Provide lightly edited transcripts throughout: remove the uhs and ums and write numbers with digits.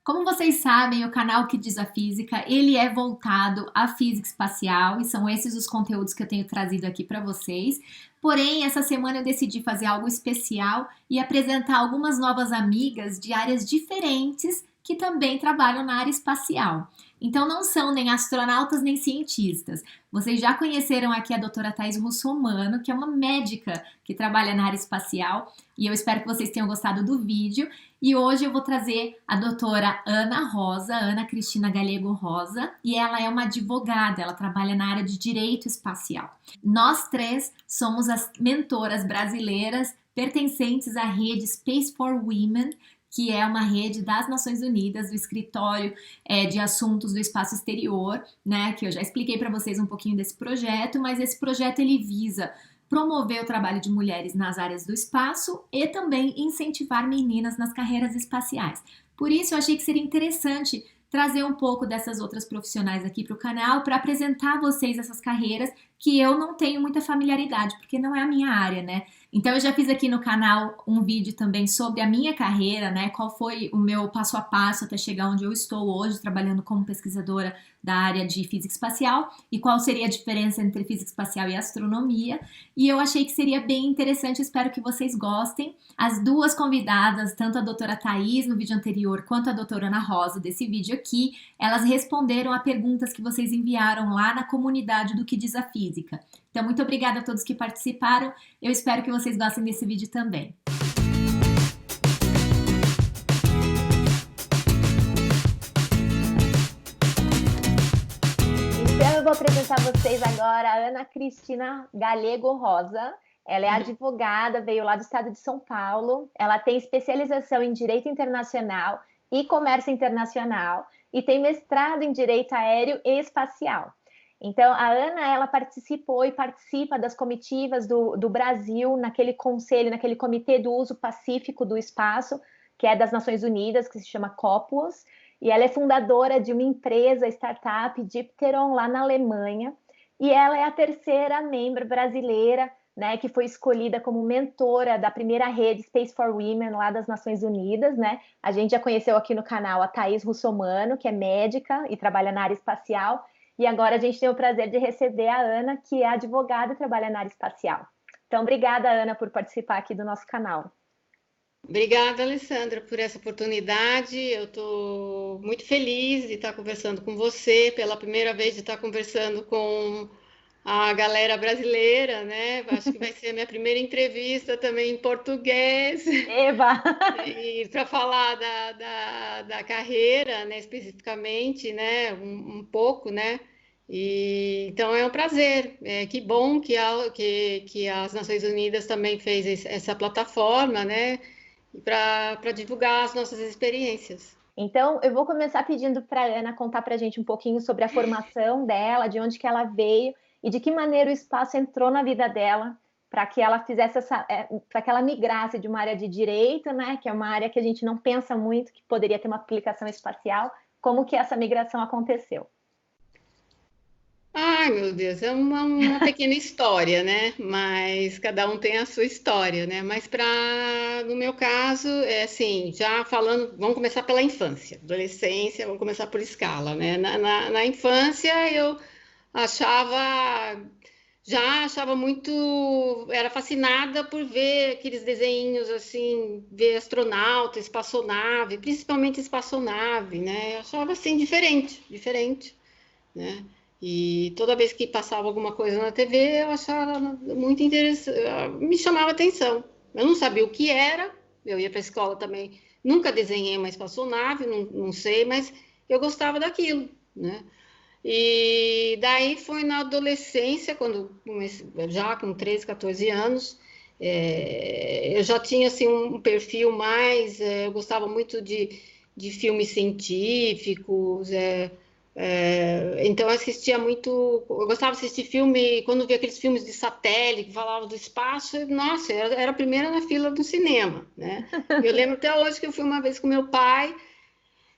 Como vocês sabem, o canal Que Diz a Física, ele é voltado à física espacial e são esses os conteúdos que eu tenho trazido aqui para vocês. Porém, essa semana eu decidi fazer algo especial e apresentar algumas novas amigas de áreas diferentes que também trabalham na área espacial. Então, não são nem astronautas nem cientistas. Vocês já conheceram aqui a doutora Thais Russomano, que é uma médica que trabalha na área espacial, e eu espero que vocês tenham gostado do vídeo. E hoje eu vou trazer a doutora Ana Rosa, Ana Cristina Galego Rosa, e ela é uma advogada, ela trabalha na área de direito espacial. Nós três somos as mentoras brasileiras pertencentes à rede Space for Women, que é uma rede das Nações Unidas, do Escritório de Assuntos do Espaço Exterior, né? Que eu já expliquei para vocês um pouquinho desse projeto, mas esse projeto ele visa promover o trabalho de mulheres nas áreas do espaço e também incentivar meninas nas carreiras espaciais. Por isso, eu achei que seria interessante trazer um pouco dessas outras profissionais aqui para o canal para apresentar a vocês essas carreiras que eu não tenho muita familiaridade, porque não é a minha área, né? Então eu já fiz aqui no canal um vídeo também sobre a minha carreira, né? Qual foi o meu passo a passo até chegar onde eu estou hoje, trabalhando como pesquisadora da área de física espacial e qual seria a diferença entre física espacial e astronomia. E eu achei que seria bem interessante, espero que vocês gostem. As duas convidadas, tanto a doutora Thais no vídeo anterior, quanto a doutora Ana Rosa desse vídeo aqui, elas responderam a perguntas que vocês enviaram lá na comunidade do Que Diz a Física. Então, muito obrigada a todos que participaram. Eu espero que vocês gostem desse vídeo também. Então, eu vou apresentar a vocês agora a Ana Cristina Galego Rosa. Ela é advogada, veio lá do estado de São Paulo. Ela tem especialização em Direito Internacional e Comércio Internacional e tem mestrado em Direito Aéreo e Espacial. Então, a Ana, ela participou e participa das comitivas do Brasil naquele conselho, naquele Comitê do Uso Pacífico do Espaço, que é das Nações Unidas, que se chama COPUOS, e ela é fundadora de uma empresa, startup, Dipteron, lá na Alemanha, e ela é a terceira membro brasileira, né, que foi escolhida como mentora da primeira rede Space for Women, lá das Nações Unidas, né? A gente já conheceu aqui no canal a Thais Russomano, que é médica e trabalha na área espacial, e agora a gente tem o prazer de receber a Ana, que é advogada e trabalha na área espacial. Então, obrigada, Ana, por participar aqui do nosso canal. Obrigada, Alessandra, por essa oportunidade. Eu estou muito feliz de estar conversando com você, pela primeira vez de estar conversando com a galera brasileira, né? Acho que vai ser a minha primeira entrevista também em português. Eva! E para falar da carreira, né, especificamente, né, um pouco, né? E, então é um prazer. Que bom que as Nações Unidas também fez essa plataforma, né? Para divulgar as nossas experiências. Então, eu vou começar pedindo para a Ana contar para a gente um pouquinho sobre a formação dela, de onde que ela veio e de que maneira o espaço entrou na vida dela para que ela fizesse para que ela migrasse de uma área de direito, né, que é uma área que a gente não pensa muito que poderia ter uma aplicação espacial, como que essa migração aconteceu? Ai, meu Deus, é uma pequena história, né? Mas cada um tem a sua história, né? Mas no meu caso, é assim, já falando, vamos começar pela infância, adolescência, vamos começar por escala, né? Na infância eu achava, já achava muito, era fascinada por ver aqueles desenhos assim, ver astronauta, espaçonave, principalmente espaçonave, né? Eu achava assim diferente, né? E toda vez que passava alguma coisa na TV, eu achava muito interessante, me chamava atenção. Eu não sabia o que era, eu ia para a escola também, nunca desenhei uma espaçonave, não sei, mas eu gostava daquilo, né? E daí foi na adolescência, quando comecei, já com 13, 14 anos, eu já tinha assim, um perfil mais, eu gostava muito de filmes científicos, então eu assistia muito, eu gostava de assistir filme, quando via aqueles filmes de satélite que falavam do espaço, nossa, era a primeira na fila do cinema, né? Eu lembro até hoje que eu fui uma vez com meu pai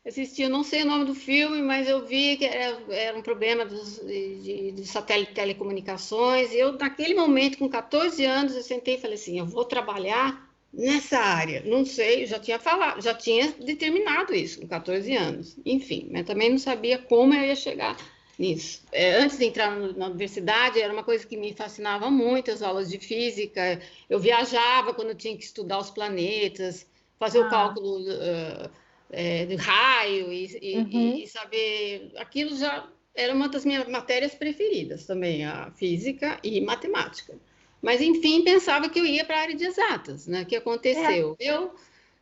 assisti, eu não sei o nome do filme, mas eu vi que era um problema de satélite de telecomunicações. E eu, naquele momento, com 14 anos, eu sentei e falei assim: eu vou trabalhar nessa área, não sei, já tinha falado, já tinha determinado isso com 14 anos, enfim, mas também não sabia como eu ia chegar nisso. Antes de entrar na universidade, era uma coisa que me fascinava muito, as aulas de física. Eu viajava quando eu tinha que estudar os planetas, fazer o Ah, cálculo de raio uhum. e saber. Aquilo já era uma das minhas matérias preferidas também, a física e matemática. Mas, enfim, pensava que eu ia para a área de exatas, né? O que É. aconteceu? Eu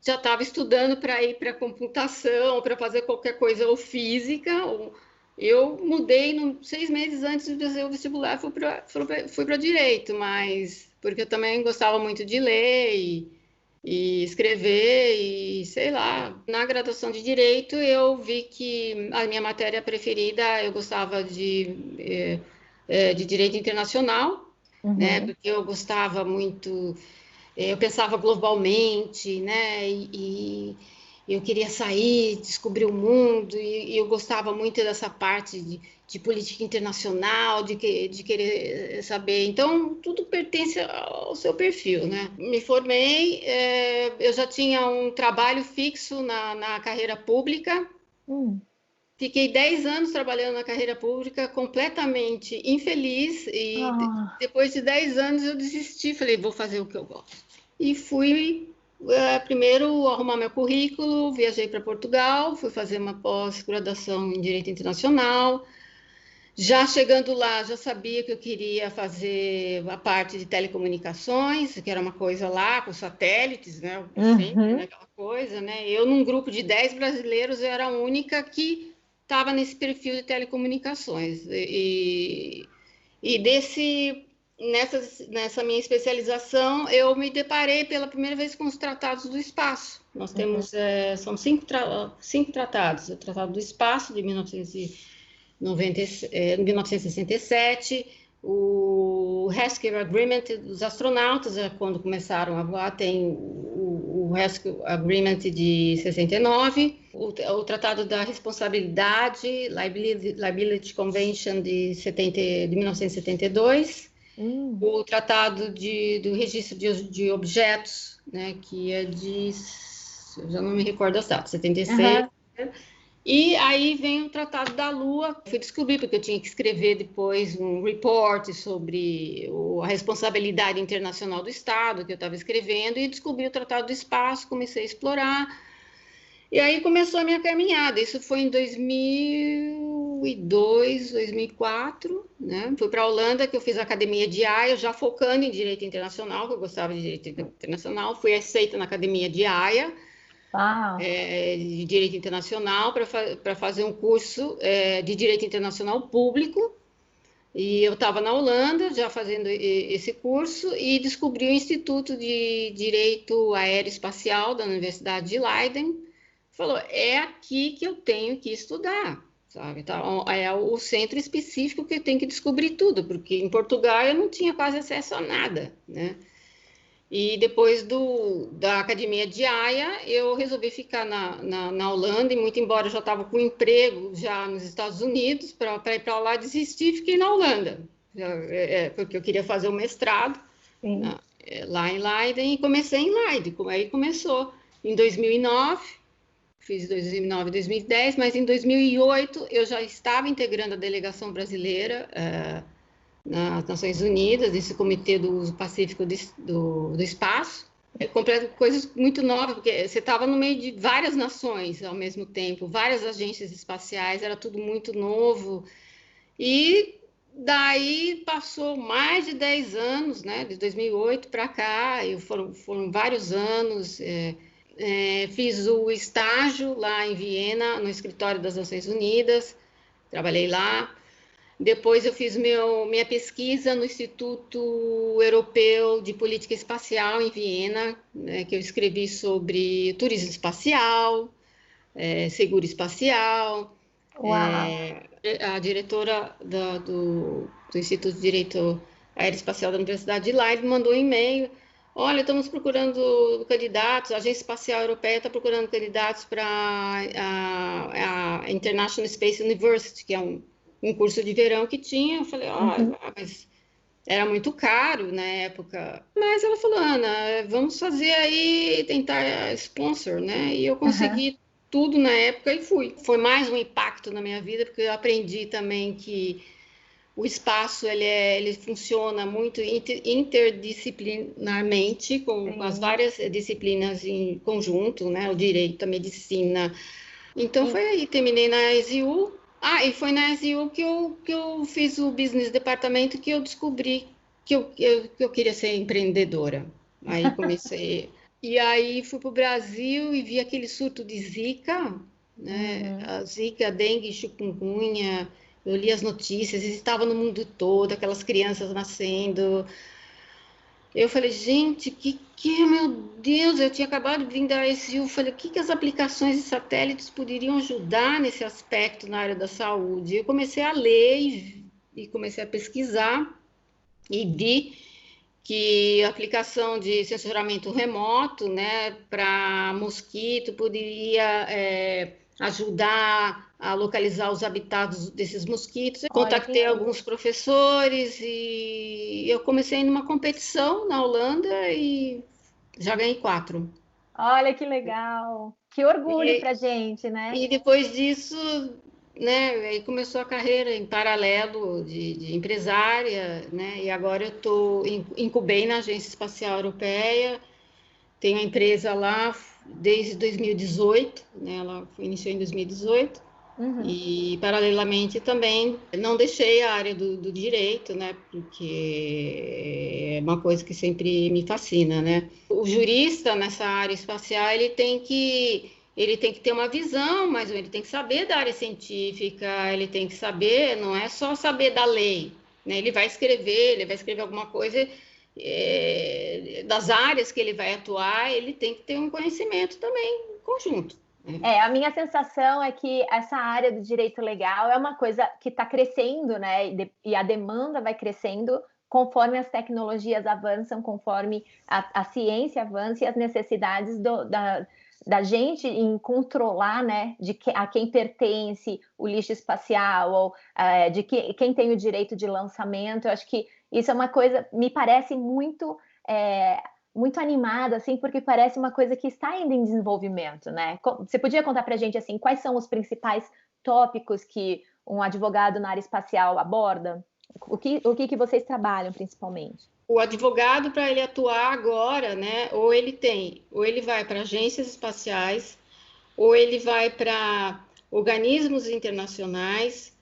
já estava estudando para ir para computação, para fazer qualquer coisa ou física. Eu mudei 6 meses antes de fazer o vestibular, fui para direito, mas porque eu também gostava muito de ler e escrever e sei lá. Na graduação de direito, eu vi que a minha matéria preferida eu gostava de direito internacional, né? Uhum. Porque eu gostava muito, eu pensava globalmente, né? E eu queria sair, descobrir o mundo, e eu gostava muito dessa parte de política internacional, de querer saber. Então, tudo pertence ao seu perfil, né? Me formei, eu já tinha um trabalho fixo na carreira pública. Hum. Fiquei 10 anos trabalhando na carreira pública, completamente infeliz, e Ah. depois de 10 anos eu desisti, falei, vou fazer o que eu gosto. E fui primeiro arrumar meu currículo, viajei para Portugal, fui fazer uma pós-graduação em Direito Internacional. Já chegando lá, já sabia que eu queria fazer a parte de telecomunicações, que era uma coisa lá com satélites, né? Sempre, né? Uhum. Aquela coisa, né? Eu, num grupo de 10 brasileiros, eu era a única que estava nesse perfil de telecomunicações. E nessa minha especialização, eu me deparei pela primeira vez com os tratados do espaço. Nós Uhum. temos, são cinco tratados. O Tratado do Espaço, de 1967, o Rescue Agreement dos astronautas, quando começaram a voar, tem o Rescue Agreement de 69, o Tratado da Responsabilidade, Liability Convention de 1972, Hum. o Tratado do Registro de Objetos, né, que é eu já não me recordo as datas, 76, Aham. e aí vem o Tratado da Lua. Fui descobrir, porque eu tinha que escrever depois um report sobre a responsabilidade internacional do Estado, que eu estava escrevendo, e descobri o Tratado do Espaço, comecei a explorar. E aí começou a minha caminhada. Isso foi em 2002, 2004, né? Fui para a Holanda, que eu fiz a Academia de Haia, já focando em Direito Internacional, que eu gostava de Direito Internacional. Fui aceita na Academia de Haia, Uau. de Direito Internacional, para fazer um curso de Direito Internacional Público. E eu estava na Holanda já fazendo esse curso e descobri o Instituto de Direito Aeroespacial da Universidade de Leiden. Falou, é aqui que eu tenho que estudar, sabe? Então, é o centro específico que eu tenho que descobrir tudo, porque em Portugal eu não tinha quase acesso a nada, né? E depois da Academia de Haia, eu resolvi ficar na Holanda, e muito embora eu já estava com emprego já nos Estados Unidos, para ir para lá, desisti e fiquei na Holanda, porque eu queria fazer o mestrado Sim. lá em Leiden, e comecei em Leiden, aí começou em 2009, fiz 2009 e 2010, mas em 2008 eu já estava integrando a delegação brasileira nas Nações Unidas, esse Comitê do Uso Pacífico do Espaço. Coisas muito novas, porque você estava no meio de várias nações ao mesmo tempo, várias agências espaciais, era tudo muito novo. E daí passou mais de 10 anos, né, de 2008 para cá, foram vários anos. Fiz o estágio lá em Viena, no escritório das Nações Unidas, trabalhei lá. Depois eu fiz minha pesquisa no Instituto Europeu de Política Espacial em Viena, né, que eu escrevi sobre turismo espacial, seguro espacial. Uau. A diretora do Instituto de Direito Aeroespacial da Universidade de Leiden mandou um e-mail. Olha, estamos procurando candidatos, a Agência Espacial Europeia está procurando candidatos para a International Space University, que é um curso de verão que tinha. Eu falei, Uhum. mas Era muito caro na época. Mas ela falou, Ana, vamos fazer aí, tentar sponsor, né? E eu Aham. consegui tudo na época e fui. Foi mais um impacto na minha vida, porque eu aprendi também que o espaço ele funciona muito interdisciplinarmente, com as Sim. várias disciplinas em conjunto, né? O direito, a medicina. Então E- foi aí, terminei na SU. Ah, e foi na SU que eu fiz o business departamento que eu descobri que eu queria ser empreendedora. Aí comecei. E aí fui para o Brasil e vi aquele surto de Zika, né? Uhum. A Zika, dengue, chikungunya. Eu li as notícias, estava no mundo todo, aquelas crianças nascendo. Eu falei, gente, meu Deus, eu tinha acabado de vir da SU, falei, o que as aplicações de satélites poderiam ajudar nesse aspecto na área da saúde? Eu comecei a ler e comecei a pesquisar e vi que a aplicação de sensoramento remoto, né, para mosquito poderia ajudar a localizar os habitats desses mosquitos. Eu Olha que contactei incrível. alguns professores e eu comecei numa competição na Holanda e já ganhei 4. Olha que legal. Que orgulho E, pra gente, né? e depois disso, né, aí começou a carreira em paralelo de empresária, né, e agora incubei na Agência Espacial Europeia. Tenho a empresa lá desde 2018, né? Ela iniciou em 2018 Uhum. e paralelamente também não deixei a área do direito, né? Porque é uma coisa que sempre me fascina, né? O jurista nessa área espacial ele tem que ter uma visão, mas ele tem que saber da área científica, ele tem que saber, não é só saber da lei, né? Ele vai escrever alguma coisa das áreas que ele vai atuar, ele tem que ter um conhecimento também conjunto, né? A minha sensação é que essa área do direito legal é uma coisa que está crescendo, né? E a demanda vai crescendo conforme as tecnologias avançam, conforme a ciência avança e as necessidades da gente em controlar, né, a quem pertence o lixo espacial, ou quem tem o direito de lançamento. Eu acho que isso é uma coisa, me parece é, muito animada, assim, porque parece uma coisa que está ainda em desenvolvimento, né? Você podia contar para a gente, assim, quais são os principais tópicos que um advogado na área espacial aborda? O que vocês trabalham, principalmente? O advogado, para ele atuar agora, né, ou ele vai para agências espaciais, ou ele vai para organismos internacionais,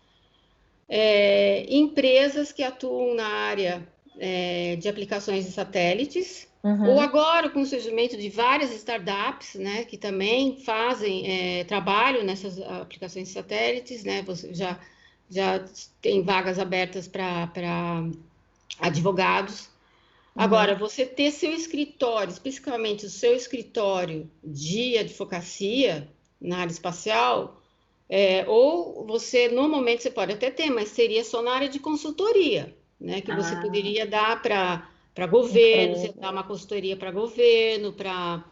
empresas que atuam na área de aplicações de satélites, ou Uhum. agora com o surgimento de várias startups, né, que também fazem trabalho nessas aplicações de satélites, né, você já tem vagas abertas para advogados. Agora, Uhum. você ter seu escritório, especificamente o seu escritório de advocacia na área espacial, ou você, normalmente você pode até ter, mas seria só na área de consultoria, né? Que você Ah, poderia dar para governo, você empresa. dá uma consultoria para governo, para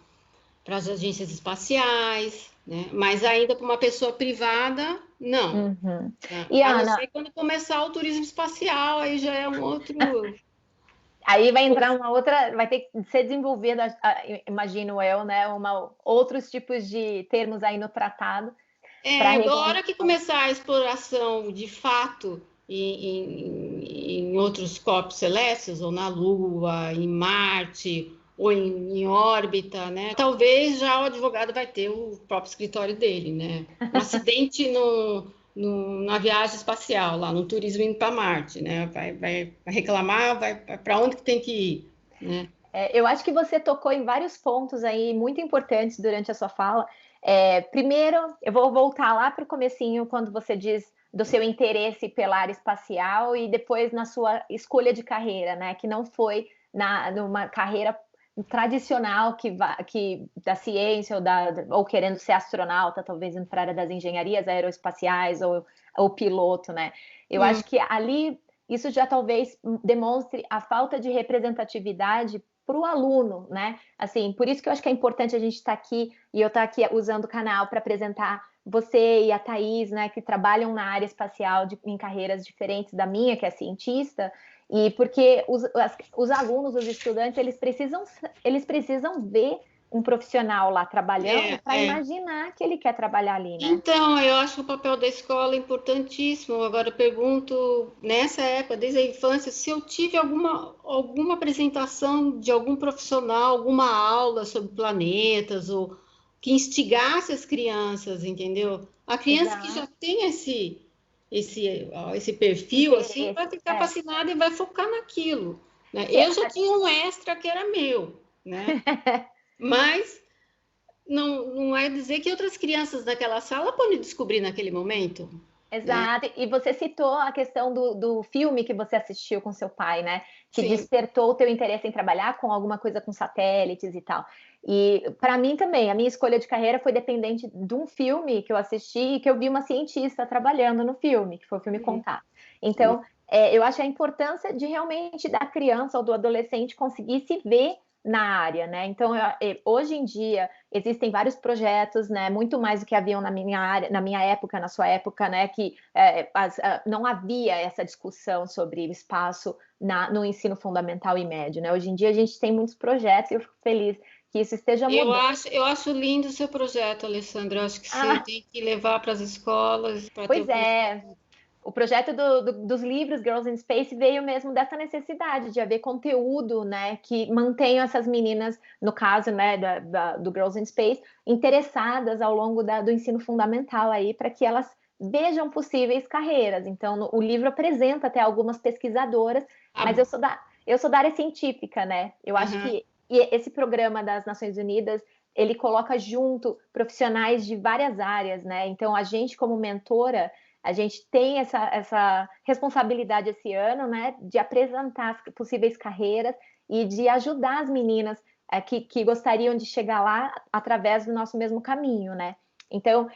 as agências espaciais, né? Mas ainda para uma pessoa privada, não. Uhum. Tá? E A não Ana, ser quando começar o turismo espacial, aí já é um outro. aí vai entrar uma outra, vai ter que ser desenvolvida, imagino eu, né? Outros tipos de termos aí no tratado para Agora regulamentar. que começar a exploração de fato em outros corpos celestes, ou na Lua, em Marte, ou em órbita, né? Talvez já o advogado vai ter o próprio escritório dele, né? Um acidente na viagem espacial, lá no turismo indo para Marte, né? Vai reclamar, vai para onde que tem que ir, né? Eu acho que você tocou em vários pontos aí muito importantes durante a sua fala. Primeiro, eu vou voltar lá para o comecinho, quando você diz do seu interesse pela área espacial e depois na sua escolha de carreira, né? Que não foi numa carreira tradicional que da ciência ou querendo ser astronauta, talvez indo para a área das engenharias aeroespaciais ou piloto, né? Eu Hum. acho que ali isso já talvez demonstre a falta de representatividade para o aluno, né? Assim, por isso que eu acho que é importante a gente estar aqui e eu estar aqui usando o canal para apresentar você e a Thaís, né, que trabalham na área espacial em carreiras diferentes da minha, que é cientista, e porque os alunos, os estudantes, eles precisam ver um profissional lá trabalhando para imaginar que ele quer trabalhar ali, né? Então, eu acho o papel da escola importantíssimo. Agora, eu pergunto, nessa época, desde a infância, se eu tive alguma apresentação de algum profissional, alguma aula sobre planetas, ou que instigasse as crianças, entendeu? A criança que já tem esse perfil, assim, vai ficar fascinada e vai focar naquilo, né? Eu já tinha um extra que era meu, né? Mas não é dizer que outras crianças daquela sala podem descobrir naquele momento. Exato. Né? E você citou a questão do filme que você assistiu com seu pai, né? Que Sim. despertou o teu interesse em trabalhar com alguma coisa com satélites e tal. E para mim também, a minha escolha de carreira foi dependente de um filme que eu assisti e que eu vi uma cientista trabalhando no filme, que foi o filme Contato. Então, eu acho a importância de realmente da criança ou do adolescente conseguir se ver na área, né? Então, hoje em dia existem vários projetos, né? Muito mais do que haviam na minha área, na minha época, na sua época, né? Que não havia essa discussão sobre o espaço no ensino fundamental e médio, né? Hoje em dia a gente tem muitos projetos e eu fico feliz que isso esteja mudando. Eu acho lindo o seu projeto, Alessandra. Eu acho que você tem que levar para as escolas. Pois é. O projeto dos livros Girls in Space veio mesmo dessa necessidade de haver conteúdo, né, que mantenha essas meninas, no caso, né, do Girls in Space, interessadas ao longo do ensino fundamental aí, para que elas vejam possíveis carreiras. Então, o livro apresenta até algumas pesquisadoras, mas eu sou da área científica, né? Eu acho que esse programa das Nações Unidas, ele coloca junto profissionais de várias áreas, né? Então, a gente, como mentora, a gente tem essa responsabilidade esse ano, né, de apresentar as possíveis carreiras e de ajudar as meninas que gostariam de chegar lá através do nosso mesmo caminho, né? Então,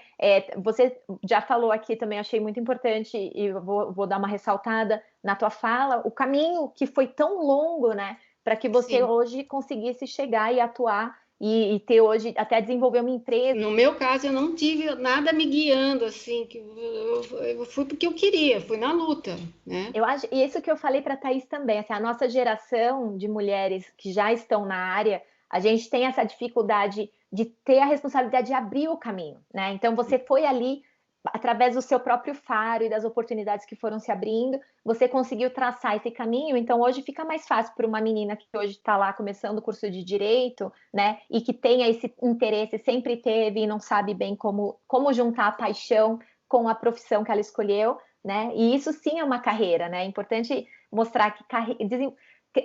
você já falou aqui também, achei muito importante, e eu vou dar uma ressaltada na tua fala, o caminho que foi tão longo, né, para que você hoje conseguisse chegar e atuar e ter hoje, até desenvolver uma empresa. No meu caso, eu não tive nada me guiando, assim, que eu fui porque eu queria, fui na luta, né? Eu acho, e isso que eu falei para a Thaís também, assim, a nossa geração de mulheres que já estão na área, a gente tem essa dificuldade de ter a responsabilidade de abrir o caminho, né? Então, você foi ali, através do seu próprio faro e das oportunidades que foram se abrindo, você conseguiu traçar esse caminho, então hoje fica mais fácil para uma menina que hoje está lá começando o curso de Direito, né, e que tenha esse interesse, sempre teve e não sabe bem como juntar a paixão com a profissão que ela escolheu, né, e isso sim é uma carreira, né, é importante mostrar que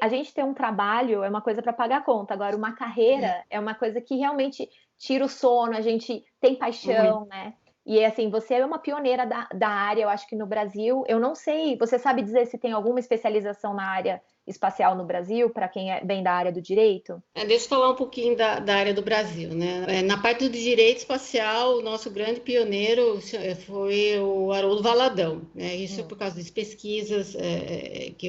a gente ter um trabalho é uma coisa para pagar a conta, agora uma carreira é uma coisa que realmente tira o sono, a gente tem paixão, né. E assim, você é uma pioneira da área, eu acho que no Brasil, eu não sei, você sabe dizer se tem alguma especialização na área espacial no Brasil, para quem vem da área do direito? Deixa eu falar um pouquinho da área do Brasil, né? Na parte do direito espacial, o nosso grande pioneiro foi o Haroldo Valadão, né? Isso por causa das pesquisas que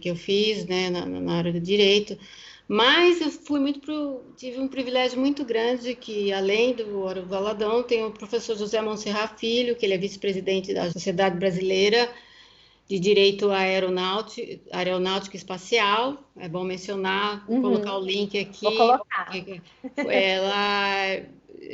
eu fiz, né, na área do direito. Mas eu tive um privilégio muito grande que, além do Haroldo Valadão, tem o professor José Monserrat Filho, que ele é vice-presidente da Sociedade Brasileira de Direito Aeronáutico Espacial. É bom mencionar, vou colocar o link aqui. Vou colocar. Ela é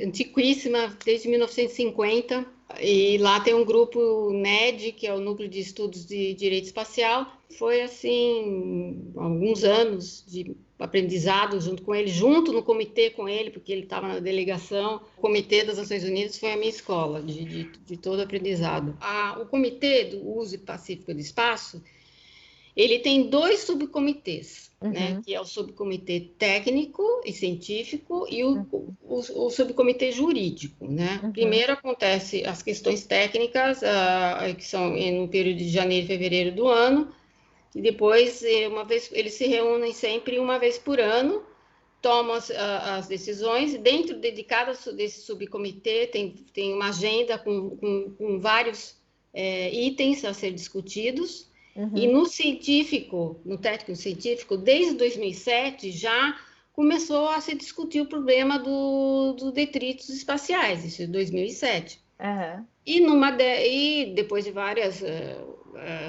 antiquíssima, desde 1950, e lá tem um grupo NED, que é o Núcleo de Estudos de Direito Espacial. Foi, assim, alguns anos de aprendizado junto com ele, junto no comitê com ele, porque ele estava na delegação. O Comitê das Nações Unidas foi a minha escola de todo aprendizado. O Comitê do Uso Pacífico do Espaço, ele tem 2 subcomitês, né, que é o subcomitê técnico e científico e o subcomitê jurídico, né? Primeiro acontece as questões técnicas, que são no período de janeiro e fevereiro do ano, e depois, eles se reúnem sempre uma vez por ano, tomam as decisões. Dentro desse subcomitê tem uma agenda com vários itens a ser discutidos. E no técnico científico, desde 2007, já começou a se discutir o problema dos detritos espaciais, isso em 2007. Aham. E depois de várias,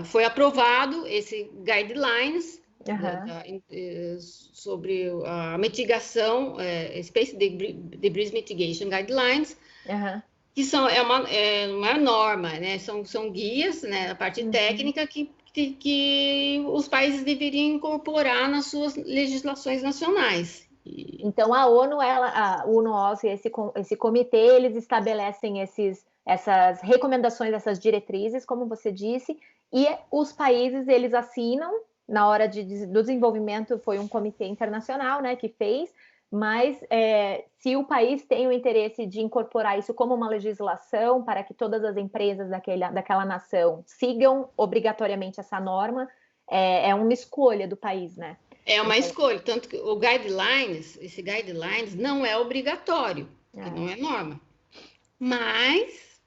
foi aprovado esse guidelines Aham. sobre a mitigação, Space Debris Mitigation Guidelines, Aham. que uma norma, né? São guias, né? A parte Uhum. técnica que os países deveriam incorporar nas suas legislações nacionais. Então a ONU, a UNOS, esse comitê, eles estabelecem essas recomendações, essas diretrizes, como você disse, e os países eles assinam na hora do desenvolvimento. Foi um comitê internacional, né, que fez, mas se o país tem o interesse de incorporar isso como uma legislação para que todas as empresas daquela nação sigam obrigatoriamente essa norma, é uma escolha do país, né? É uma escolha, tanto que esse guidelines não é obrigatório, que É. não é norma, mas,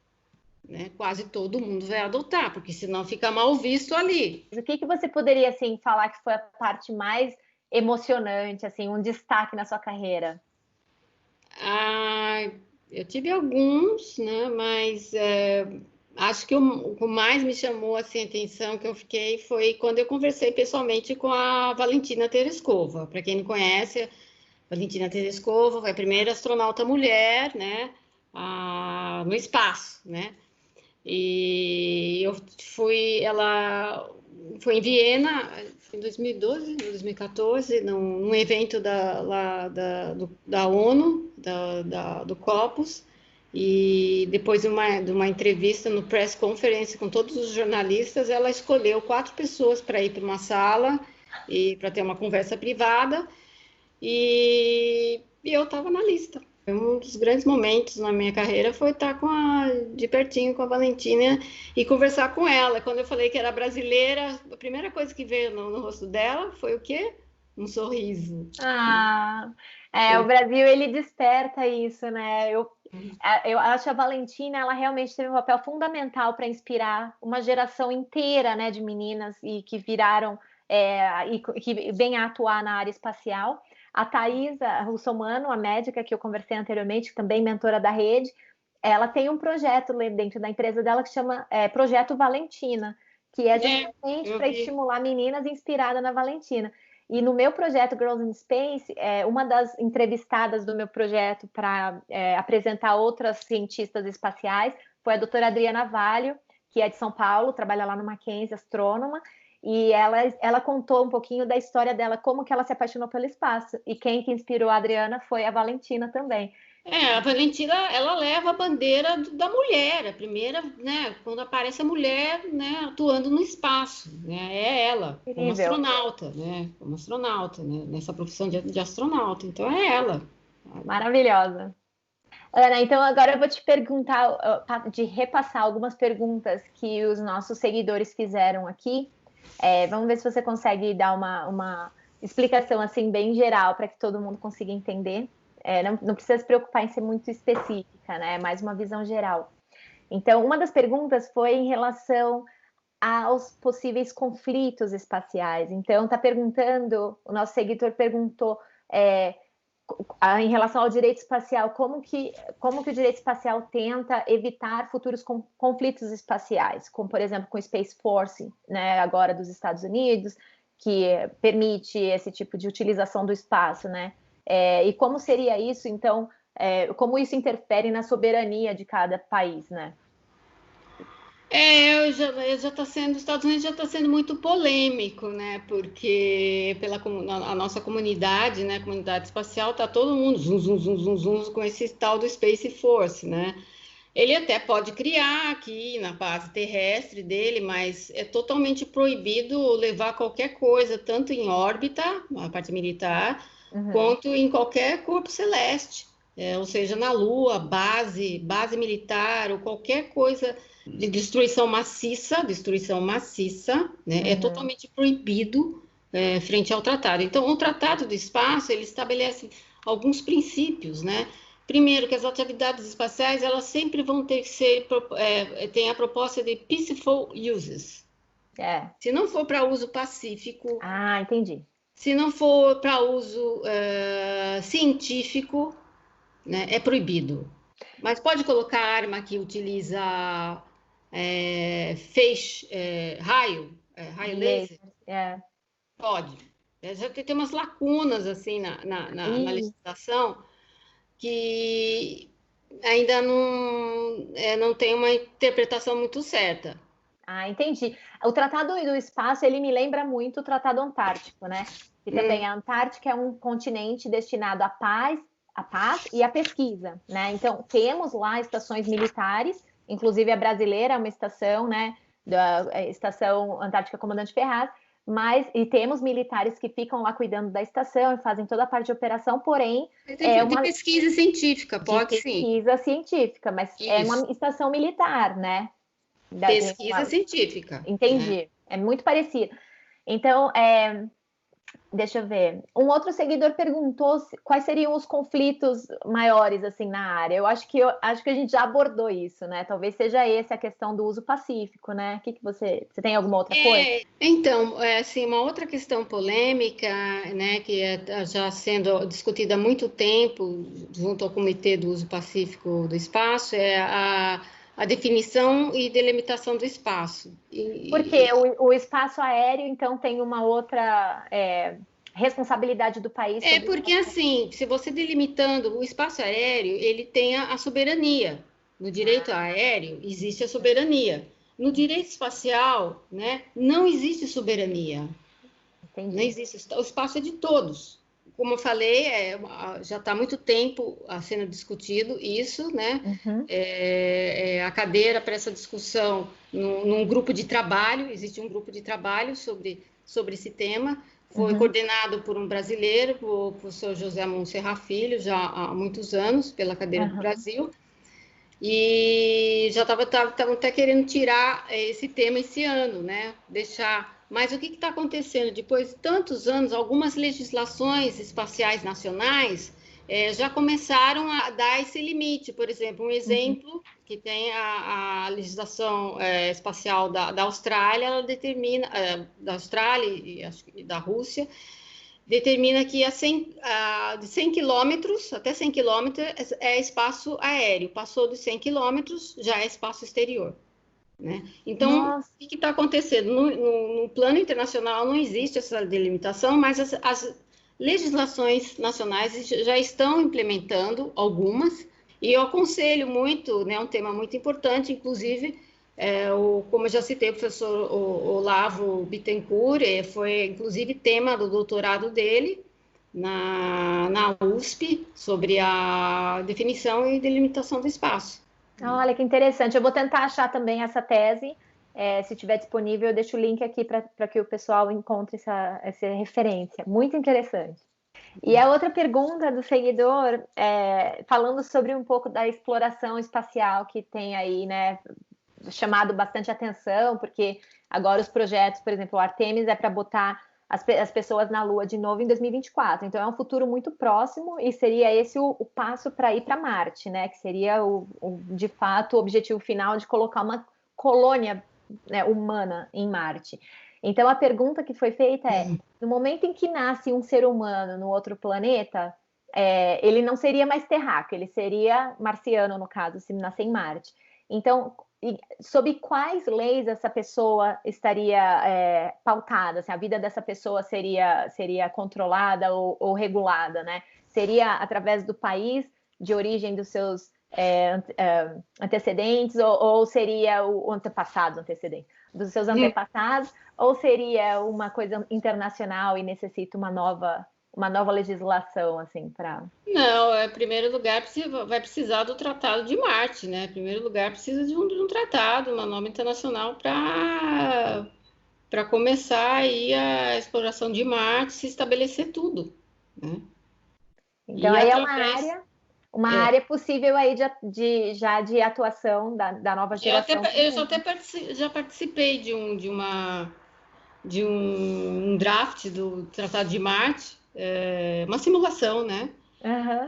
né, quase todo mundo vai adotar, porque senão fica mal visto ali. O que você poderia assim falar que foi a parte mais emocionante, assim, um destaque na sua carreira? Ah, eu tive alguns, né, mas acho que o que mais me chamou assim, a atenção que eu fiquei foi quando eu conversei pessoalmente com a Valentina Tereskova. Para quem não conhece, Valentina Tereskova foi a primeira astronauta mulher, né, no espaço, né? E ela foi em Viena em 2012, 2014, num evento da ONU, do Corpus, e depois de uma entrevista no press conference com todos os jornalistas, ela escolheu 4 pessoas para ir para uma sala e para ter uma conversa privada, e eu estava na lista. Um dos grandes momentos na minha carreira foi estar de pertinho com a Valentina e conversar com ela. Quando eu falei que era brasileira, a primeira coisa que veio no rosto dela foi o quê? Um sorriso. Ah, o Foi. Brasil ele desperta isso, né? Eu acho a Valentina, ela realmente teve um papel fundamental para inspirar uma geração inteira, né, de meninas e que viraram e que vêm a atuar na área espacial. A Thaisa Russomano, a médica que eu conversei anteriormente, também mentora da rede, ela tem um projeto dentro da empresa dela que chama Projeto Valentina, que é justamente Eu para vi. estimular meninas inspiradas na Valentina. E no meu projeto Girls in Space, uma das entrevistadas do meu projeto para apresentar outras cientistas espaciais foi a doutora Adriana Valho, que é de São Paulo, trabalha lá no Mackenzie, astrônoma, e ela contou um pouquinho da história dela, como que ela se apaixonou pelo espaço. E quem que inspirou a Adriana foi a Valentina também. A Valentina, ela leva a bandeira da mulher, a primeira, né, quando aparece a mulher, né, atuando no espaço, né, é ela, Incrível, como astronauta, né, nessa profissão de astronauta, então é ela. maravilhosa. Ana, então agora eu vou te perguntar, de repassar algumas perguntas que os nossos seguidores fizeram aqui. Vamos ver se você consegue dar uma explicação assim bem geral para que todo mundo consiga entender. Não precisa se preocupar em ser muito específica, né? É mais uma visão geral. Então, uma das perguntas foi em relação aos possíveis conflitos espaciais. Então, o nosso seguidor perguntou é, em relação ao direito espacial, como que o direito espacial tenta evitar futuros conflitos espaciais, como, por exemplo, com o Space Force, né, agora dos Estados Unidos, que permite esse tipo de utilização do espaço, né? E como seria isso, então, como isso interfere na soberania de cada país, né? Já está sendo, os Estados Unidos já está sendo muito polêmico, né? Porque a nossa comunidade, né? Comunidade espacial, tá todo mundo zum com esse tal do Space Force, né? Ele até pode criar aqui na base terrestre dele, mas é totalmente proibido levar qualquer coisa, tanto em órbita, a parte militar, Uhum. quanto em qualquer corpo celeste. Ou seja, na Lua, base militar ou qualquer coisa de destruição maciça, né, é Uhum. totalmente proibido frente ao tratado. Então, o Tratado do Espaço, ele estabelece alguns princípios, né? Primeiro, que as atividades espaciais, elas sempre vão ter que tem a proposta de peaceful uses. É. Se não for para uso pacífico, Ah, entendi. se não for para uso científico, né, é proibido. Mas pode colocar arma que utiliza raio laser? Pode. Já tem umas lacunas assim na Ih, legislação que ainda não tem uma interpretação muito certa. entendi. O Tratado do Espaço, ele me lembra muito o Tratado Antártico, né? Que também a Antártica é um continente destinado à paz e à pesquisa, né? Então, temos lá estações militares, inclusive a brasileira é uma estação, né? Da Estação Antártica Comandante Ferraz, e temos militares que ficam lá cuidando da estação e fazem toda a parte de operação, porém De pesquisa científica, pode sim. Pesquisa científica, mas é uma estação militar, né? Pesquisa científica. Entendi. Né? É muito parecido. Então, deixa eu ver. Um outro seguidor perguntou quais seriam os conflitos maiores assim na área. Eu acho que a gente já abordou isso, né? Talvez seja essa a questão do uso pacífico, né? O que você tem alguma outra coisa? Então, assim, uma outra questão polêmica, né, que já sendo discutida há muito tempo junto ao Comitê do Uso Pacífico do Espaço é a definição e delimitação do espaço. Porque o espaço aéreo, então, tem uma outra responsabilidade do país. Porque, assim, se você delimitando o espaço aéreo, ele tem a soberania. No direito aéreo, existe a soberania. No direito espacial, né, não existe soberania. Entendi. Não existe. O espaço é de todos. Como eu falei, já está há muito tempo sendo discutido isso, né? Uhum. A cadeira para essa discussão num grupo de trabalho, existe um grupo de trabalho sobre esse tema, foi coordenado por um brasileiro, o professor José Monserrat Filho, já há muitos anos, pela cadeira do Brasil, e já estavam até querendo tirar esse tema esse ano, né? Mas o que está acontecendo? Depois de tantos anos, algumas legislações espaciais nacionais já começaram a dar esse limite. Por exemplo, um exemplo que tem a legislação espacial da Austrália, ela determina, da Austrália e da Rússia, determina que de 100 quilômetros, até 100 quilômetros, é espaço aéreo. Passou dos 100 quilômetros, já é espaço exterior. Né? Então, o que está acontecendo? No plano internacional não existe essa delimitação, mas as legislações nacionais já estão implementando algumas, e eu aconselho muito, né, um tema muito importante, inclusive, como eu já citei, o professor Olavo Bittencourt, foi inclusive tema do doutorado dele na USP, sobre a definição e delimitação do espaço. Olha, que interessante. Eu vou tentar achar também essa tese. Se estiver disponível, eu deixo o link aqui para que o pessoal encontre essa referência. Muito interessante. E a outra pergunta do seguidor, falando sobre um pouco da exploração espacial que tem aí, né, chamado bastante atenção, porque agora os projetos, por exemplo, o Artemis é para botar as pessoas na Lua de novo em 2024. Então, é um futuro muito próximo e seria esse o passo para ir para Marte, né? Que seria, de fato, o objetivo final de colocar uma colônia, né, humana em Marte. Então, a pergunta que foi feita no momento em que nasce um ser humano no outro planeta, ele não seria mais terráqueo, ele seria marciano, no caso, se nascer em Marte. Então, sob quais leis essa pessoa estaria pautada? Assim, a vida dessa pessoa seria controlada ou regulada, né? Seria através do país de origem dos seus antecedentes ou seria o antepassado antecedente dos seus antepassados, ou seria uma coisa internacional e necessita uma nova legislação, assim, para... Não, em primeiro lugar, vai precisar do Tratado de Marte, né? Em primeiro lugar, precisa de um tratado, uma norma internacional para começar aí a exploração de Marte, se estabelecer tudo, né? Então, aí uma área possível aí de atuação da nova geração. Eu já participei de um draft do Tratado de Marte, uma simulação, né?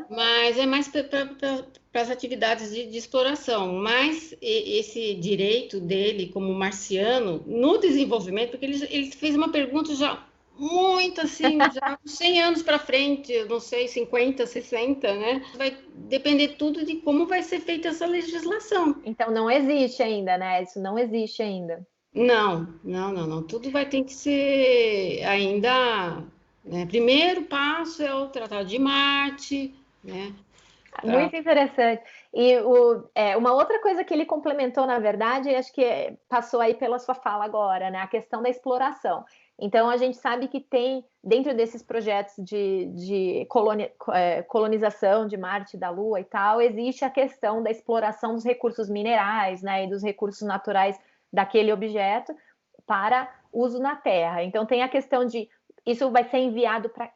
Mas é mais para as atividades de exploração. Mas esse direito dele como marciano no desenvolvimento, porque ele fez uma pergunta já muito assim, já 100 anos para frente, eu não sei, 50, 60, né? Vai depender tudo de como vai ser feita essa legislação. Então não existe ainda, né? Isso não existe ainda. Não, não, não, não. Tudo vai ter que ser ainda, né? Primeiro passo é o Tratado de Marte, né? Pra- Muito interessante. E uma outra coisa que ele complementou, na verdade, acho que passou aí pela sua fala agora, né? A questão da exploração. Então, a gente sabe que tem, dentro desses projetos de colonização de Marte, da Lua e tal, existe a questão da exploração dos recursos minerais, né? E dos recursos naturais daquele objeto para uso na Terra. Então, tem a questão de isso vai ser enviado para.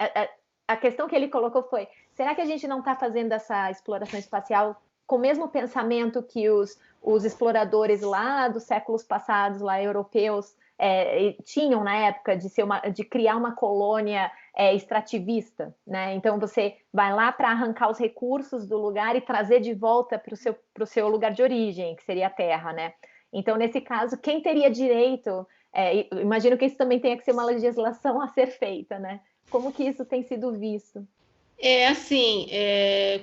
A questão que ele colocou foi: será que a gente não está fazendo essa exploração espacial com o mesmo pensamento que os exploradores lá dos séculos passados, lá europeus, tinham na época de criar uma colônia extrativista, né? Então você vai lá para arrancar os recursos do lugar e trazer de volta para o seu lugar de origem, que seria a Terra, né? Então, nesse caso, quem teria direito? Imagino que isso também tenha que ser uma legislação a ser feita, né? Como que isso tem sido visto? É assim,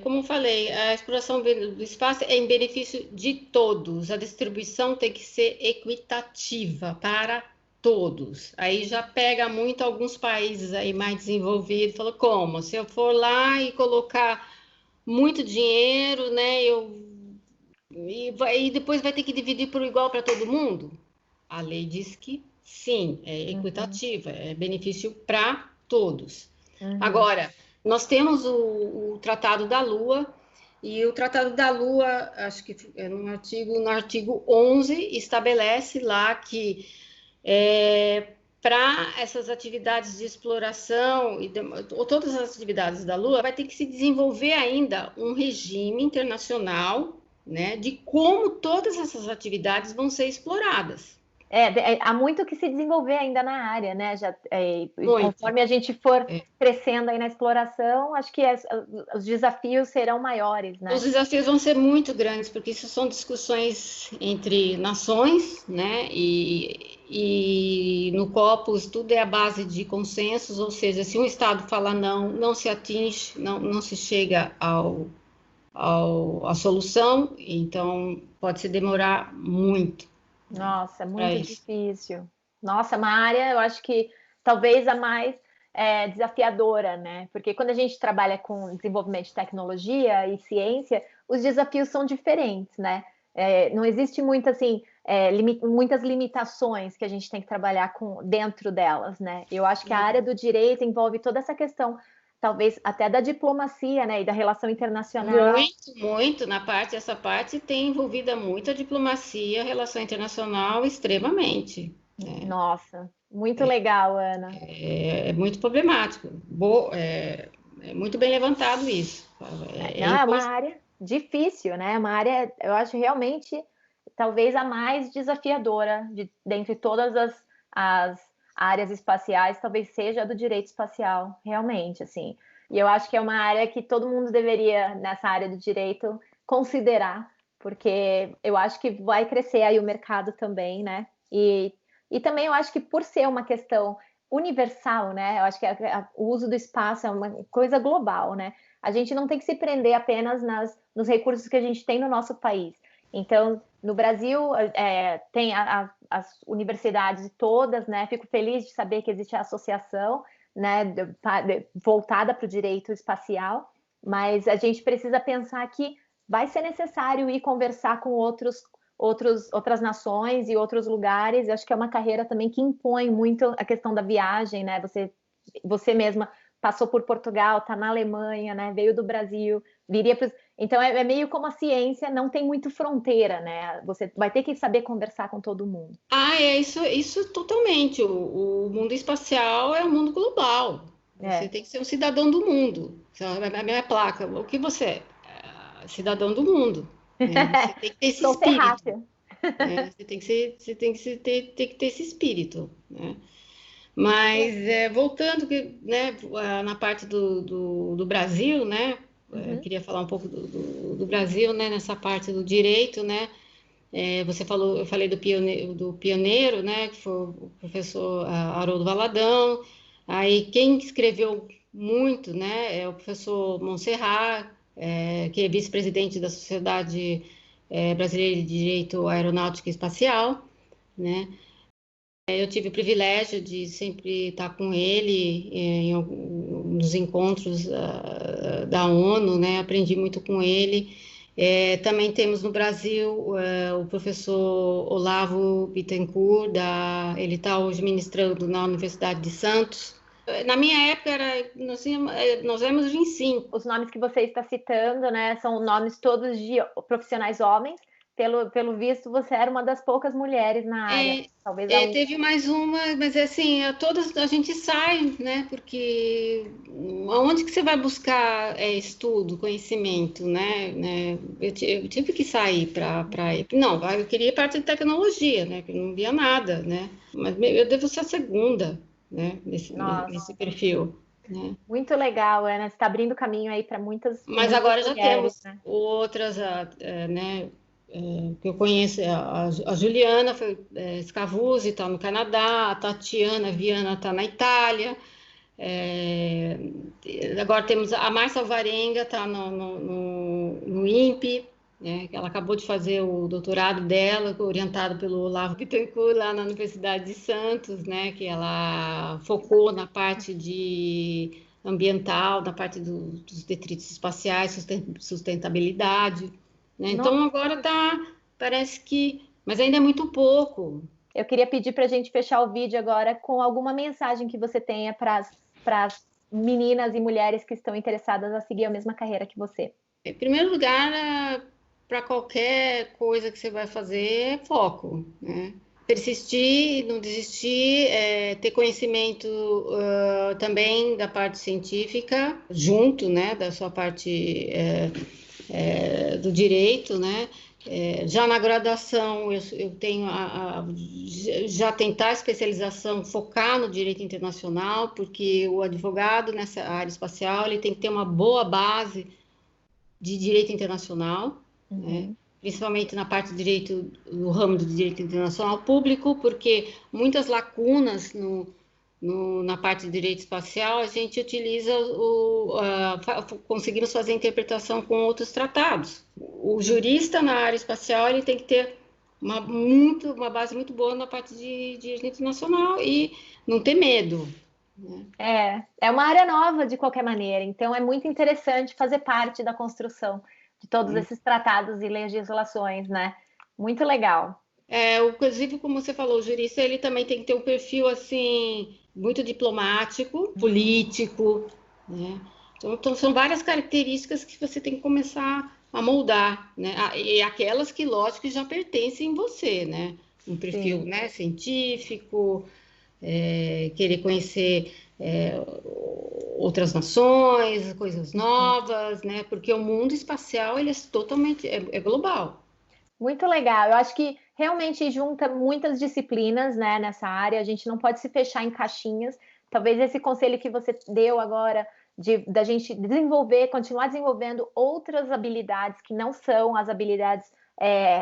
como eu falei, a exploração do espaço é em benefício de todos. A distribuição tem que ser equitativa para todos. Aí já pega muito alguns países aí mais desenvolvidos. Falou, como? Se eu for lá e colocar muito dinheiro, né? E depois vai ter que dividir por igual para todo mundo? A lei diz que sim, é Uhum, equitativa, é benefício para todos. uhum. Agora, nós temos o Tratado da Lua, e o Tratado da Lua, acho que é no artigo 11, estabelece lá que para essas atividades de exploração, ou todas as atividades da Lua, vai ter que se desenvolver ainda um regime internacional, né, de como todas essas atividades vão ser exploradas. Há muito que se desenvolver ainda na área, né? E Muito. conforme a gente for crescendo aí na exploração, acho que os desafios serão maiores, Os né? desafios vão ser muito grandes, porque isso são discussões entre nações, né? E no Corpus tudo é a base de consensos, ou seja, se um Estado fala não, não se atinge, não se chega à solução, então pode se demorar muito, né, Nossa, para muito isso. difícil. Nossa, uma área, eu acho que talvez a mais desafiadora, né? Porque quando a gente trabalha com desenvolvimento de tecnologia e ciência, os desafios são diferentes, né? Não existe muito, assim, muitas limitações que a gente tem que trabalhar com dentro delas, né? Eu acho que a área do direito envolve toda essa questão, talvez até da diplomacia, né? E da relação internacional. Muito, muito, essa parte tem envolvida muita diplomacia, relação internacional, extremamente. Nossa, muito legal, Ana. É muito problemático. É muito bem levantado isso. É Não, é uma importante. área difícil, né? Uma área, eu acho realmente talvez a mais desafiadora dentre todas as áreas espaciais, talvez seja a do direito espacial, realmente, assim. E eu acho que é uma área que todo mundo deveria, nessa área do direito, considerar, porque eu acho que vai crescer aí o mercado também, né? E também eu acho que por ser uma questão universal, né? Eu acho que o uso do espaço é uma coisa global, né? A gente não tem que se prender apenas nos recursos que a gente tem no nosso país. Então, no Brasil, tem as universidades todas, né? Fico feliz de saber que existe a associação, né, voltada para o direito espacial, mas a gente precisa pensar que vai ser necessário ir conversar com outras nações e outros lugares. Eu acho que é uma carreira também que impõe muito a questão da viagem, né? Você mesma passou por Portugal, está na Alemanha, né? Veio do Brasil, viria para. Então é meio como a ciência não tem muito fronteira, né? Você vai ter que saber conversar com todo mundo. É isso totalmente. O mundo espacial é um mundo global. Você É, tem que ser um cidadão do mundo. A minha placa, o que você é? Cidadão do mundo. Você tem que ter esse sou espírito. terráquea. Tem que ter esse espírito, né? Mas voltando, né, na parte do Brasil, né? Uhum, Queria falar um pouco do Brasil, né? Nessa parte do direito, né? Você falou, eu falei do pioneiro, né? Que foi o professor Haroldo Valadão. Aí quem escreveu muito, né, é o professor Montserrat, que é vice-presidente da Sociedade Brasileira de Direito Aeronáutico e Espacial, né? Eu tive o privilégio de sempre estar com ele nos encontros da ONU, né? Aprendi muito com ele. Também temos no Brasil o professor Olavo Bittencourt, ele está hoje ministrando na Universidade de Santos. Na minha época, nós éramos 25. Os nomes que você está citando, né, são nomes todos de profissionais homens. Pelo visto, você era uma das poucas mulheres na área. Talvez a Teve mais uma, mas assim, todas a gente sai, né? Porque aonde que você vai buscar estudo, conhecimento, né? Eu tive que sair para ir. Não, eu queria ir parte de tecnologia, né? Que eu não via nada, né? Mas eu devo ser a segunda, né? Nesse perfil, né? Muito legal, Ana. Você está abrindo caminho aí para muitas Mas agora já mulheres, temos né? outras, né? Que eu conheço, a Juliana Scavuzzi está no Canadá, a Tatiana Viana está na Itália, agora temos a Márcia Alvarenga, está no INPE, né, que ela acabou de fazer o doutorado dela, orientado pelo Olavo Bittencourt, lá na Universidade de Santos, né, que ela focou na parte de ambiental, na parte dos detritos espaciais, sustentabilidade. Né? Então agora parece que, mas ainda é muito pouco. Eu queria pedir para a gente fechar o vídeo agora com alguma mensagem que você tenha para as meninas e mulheres que estão interessadas a seguir a mesma carreira que você. Em primeiro lugar, para qualquer coisa que você vai fazer, é foco, né? Persistir, não desistir, ter conhecimento também da parte científica, junto, né, da sua parte do direito, né? Já na graduação, eu tenho já tentar a especialização, focar no direito internacional, porque o advogado nessa área espacial ele tem que ter uma boa base de direito internacional, né? Principalmente na parte de direito, no ramo do direito internacional público, porque muitas lacunas na parte de direito espacial, a gente utiliza conseguimos fazer interpretação com outros tratados. O jurista na área espacial ele tem que ter uma base muito boa na parte de direito internacional e não ter medo. Né? É uma área nova de qualquer maneira, então é muito interessante fazer parte da construção de todos esses tratados e legislações, né? Muito legal. Inclusive, como você falou, o jurista ele também tem que ter um perfil assim muito diplomático, político, né? Então são várias características que você tem que começar a moldar, né? E aquelas que, lógico, já pertencem em você, né? Um perfil, né, científico, querer conhecer outras nações, coisas novas, né? Porque o mundo espacial ele é totalmente global. Muito legal. Eu acho que realmente junta muitas disciplinas, né, nessa área. A gente não pode se fechar em caixinhas. Talvez esse conselho que você deu agora da gente desenvolver, continuar desenvolvendo outras habilidades que não são as habilidades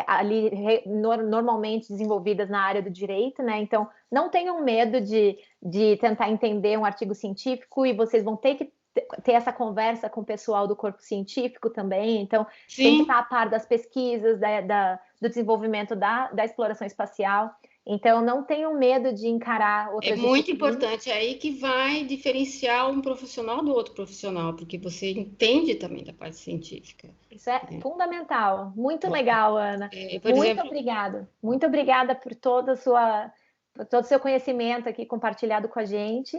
ali normalmente desenvolvidas na área do direito, né? Então, não tenham medo de tentar entender um artigo científico e vocês vão ter que ter essa conversa com o pessoal do corpo científico também, então Sim. tem que estar a par das pesquisas, do desenvolvimento da exploração espacial, então não tenham medo de encarar outras disciplinas. É muito importante, é aí que vai diferenciar um profissional do outro profissional, porque você entende também da parte científica. Isso é fundamental, muito legal, Ana. Muito obrigada por todo o seu conhecimento aqui compartilhado com a gente.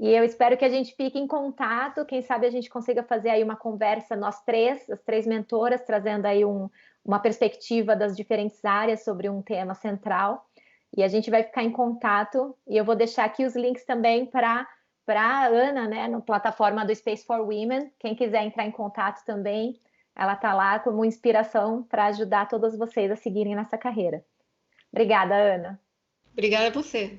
E eu espero que a gente fique em contato, quem sabe a gente consiga fazer aí uma conversa, nós três, as três mentoras, trazendo aí uma perspectiva das diferentes áreas sobre um tema central. E a gente vai ficar em contato, e eu vou deixar aqui os links também para a Ana, né, na plataforma do Space for Women. Quem quiser entrar em contato também, ela está lá como inspiração para ajudar todas vocês a seguirem nessa carreira. Obrigada, Ana. Obrigada a você.